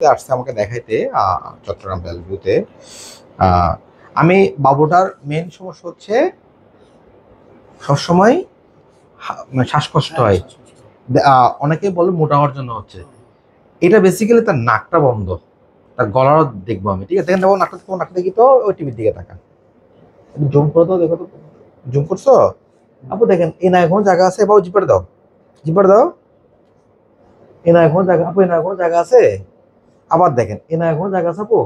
বেলভিউতে আসছে আমাকে দেখাইতে, চট্টগ্রাম বেলভিউতে। আমি বাবুটার মেন সমস্যা হচ্ছে সবসময় মানে শ্বাসকষ্ট হয়। অনেকে বলে মোটা হওয়ার জন্য হচ্ছে, এটা বেসিক্যালি তার নাকটা বন্ধ, তার গলারও দেখবো আমি, ঠিক আছে? দেখেন নাকটা দেখি তো, ওই টিভির দিকে তাকান, জুম করে দাও, দেখো তো, জুম করছো আপু? দেখেন এই না কোনো জায়গা আছে? বাবু জিপার দাও, জিপার দাও। এ না কোনো জায়গা আপু, এ না কোনো জায়গা আছে? আবার দেখেন এ না কোনো জায়গা আছে আপু?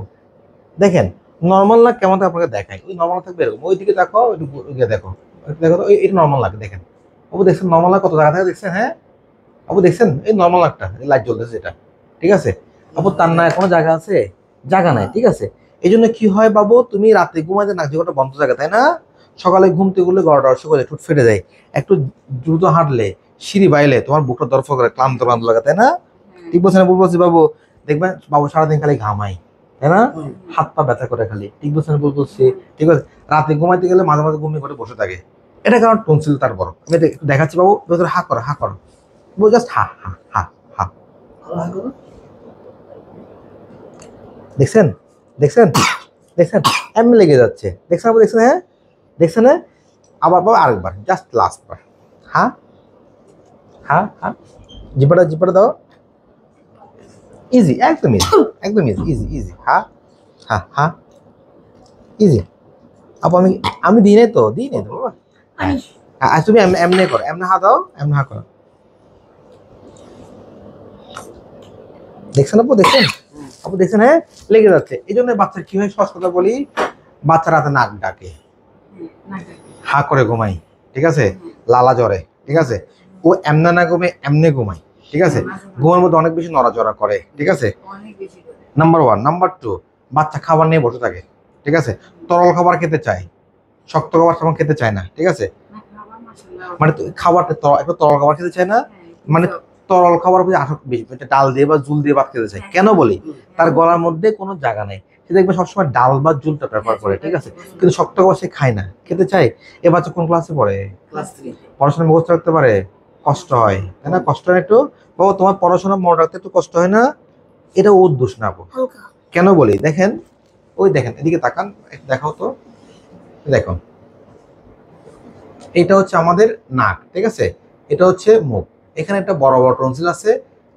দেখেন নর্মাল না কেমন আপনাকে দেখাই, ওই নর্মাল থাকবে এরকম, ওই দিকে দেখো, ওইদিকে দেখো, দেখো তো এটা নর্মাল লাগে। দেখেন আপু, দেখছেন নর্মাল লাগ কত জায়গা থাকে? দেখছেন? হ্যাঁ আপু দেখছেন এই নর্মাল একটা লাইট জ্বলতেছে এটা, ঠিক আছে? আপু তার না কোনো জায়গা আছে? জায়গা নাই, ঠিক আছে? এই জন্য কি হয় বাবু, তুমি রাতে ঘুমাতে নাক জায়গাটা বন্ধ জায়গা, তাই না? সকালে ঘুমতে গেলে গলাটা অসুখ হয়ে ঠোঁট ফেটে যায়, একটু দ্রুত হাঁটলে, সিঁড়ি বাইলে তোমার বুকটা দরফ করে ক্লান্ত ক্লান্ত লাগে, তাই না? ঠিক বলছে না ভুল বলছি বাবু? দেখবেন বাবু সারাদিন খালি ঘামাই, তাই না? হাত পা ব্যথা করে খালি, ঠিক বলছে না ভুল বলছি? ঠিক আছে, রাতে ঘুমাইতে গেলে মাঝে মাঝে ঘুমিয়ে ঘরে বসে থাকে, এটা কারণ টনসিল তার বড়। আমি একটু দেখাচ্ছি বাবু, ভেতরে হা করো, হা করো, জাস্ট হা হা হা হা। দেখছেন? দেখছেন? দেখছেন? এমনি লেগে যাচ্ছে, দেখছেন আপু? দেখছেন? হ্যাঁ দেখছেন? হ্যাঁ আবার বাবা আরেকবার, জাস্ট লাস্ট বার, হা হা হা। জিপাটা জিপাটা দাও, ইজি, একদম ইজি, একদম ইজি, ইজি ইজি, হা হা হা, ইজি। আপু আমি আমি দিই নাই তো, দিই নাই তো বাবা। হ্যাঁ তুমি এমনি করো, এমনি হা দাও, এমনি হা করো। দেখছেন আপু? দেখছেন আপু? দেখছেন? হ্যাঁ লেগে যাচ্ছে। এই জন্য বাচ্চার কি হয়, সহজ কথা বলি, বাচ্চা রাতে নাক ডাকে, হা করে ঘুমাই, ঠিক আছে? লালা জ্বরে, ঠিক আছে? ও এমনা না ঘুমে, এমনি ঘুমাই, ঠিক আছে? ঘুমের মধ্যে অনেক বেশি নড়াচড়া করে, ঠিক আছে? Number one. নাম্বার টু, বাচ্চা খাবার নিয়ে বসে থাকে, ঠিক আছে? তরল খাবার খেতে চায়, শক্ত খাবার তেমন খেতে চায় না, ঠিক আছে? মানে খাবারটা একটু তরল খাবার খেতে চায় না, মানে তরল খাবার প্রতি আসক্তি বেশি, ডাল দিয়ে বা জুল দিয়ে ভাত খেতে চায়। কেন বলি? তার গলার মধ্যে কোনো জায়গা নেই, সে দেখবে সবসময় ডাল বা জুলটা প্রেফার করে, ঠিক আছে? কিন্তু শক্ত খাবার সে খায় না, খেতে চায়। এ বাচ্চা কোন ক্লাসে পড়ে? পড়াশোনা মুখস্থ রাখতে পারে? কষ্ট হয়, তাই না? কষ্ট হয় একটু। বাবা তোমার পড়াশোনা মনে রাখতে একটু কষ্ট হয় না? এটা ওর দোষ না আপু। কেন বলি? দেখেন, ওই দেখেন এদিকে তাকান, দেখাও তো, দেখো এটা হচ্ছে আমাদের নাক, ঠিক আছে? এটা হচ্ছে মুখ, এখানে একটা বড় বড় টনসিল আছে,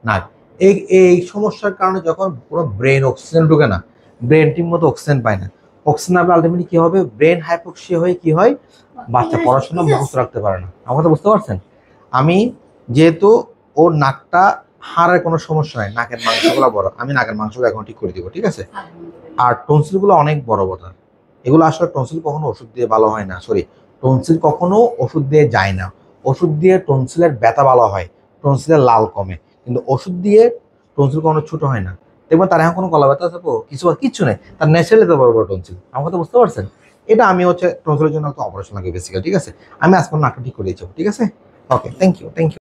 নাক। এই এই সমস্যার কারণে যখন পুরো ব্রেন অক্সিজেন ঢুকে না, ব্রেন ঠিক মতো অক্সিজেন পায় না, অক্সিজেন না আলটিমেটলি কি হবে, ব্রেন হাইপোক্সিয়া হয়ে কি হয়, বাচ্চা পড়াশোনা মুখস্থ রাখতে পারে না। আমার কথা বুঝতে পারছেন? আমি যেহেতু ওর নাকটা, হাড়ের কোনো সমস্যা নাই, নাকের মাংসগুলো বড়, আমি নাকের মাংসগুলো এখন ঠিক করে দিব, ঠিক আছে? আর টনসিলগুলো অনেক বড় বড়, এগুলো আসলে টনসিল কখনো ওষুধ দিয়ে ভালো হয় না, সরি, টনসিল কখনো ওষুধ দিয়ে যায় না। ওষুধ দিয়ে টনসিলের ব্যথা ভালো হয়, টনসিলের লাল কমে, কিন্তু ওষুধ দিয়ে টনসিল কখনো ছোট হয় না। দেখবেন তার এখন কোনো গলা ব্যথা আছে কিচ্ছু নেই, তার ন্যাচারালি তো বড় বড় টনসিল। আমার কথা বুঝতে পারছেন? এটা আমি হচ্ছে টনসিলের জন্য একটা অপারেশন লাগে বেসিক্যালি, ঠিক আছে? আমি আজকে নাকটা ঠিক করে দিচ্ছি, ঠিক আছে? ওকে, থ্যাংক ইউ, থ্যাংক ইউ।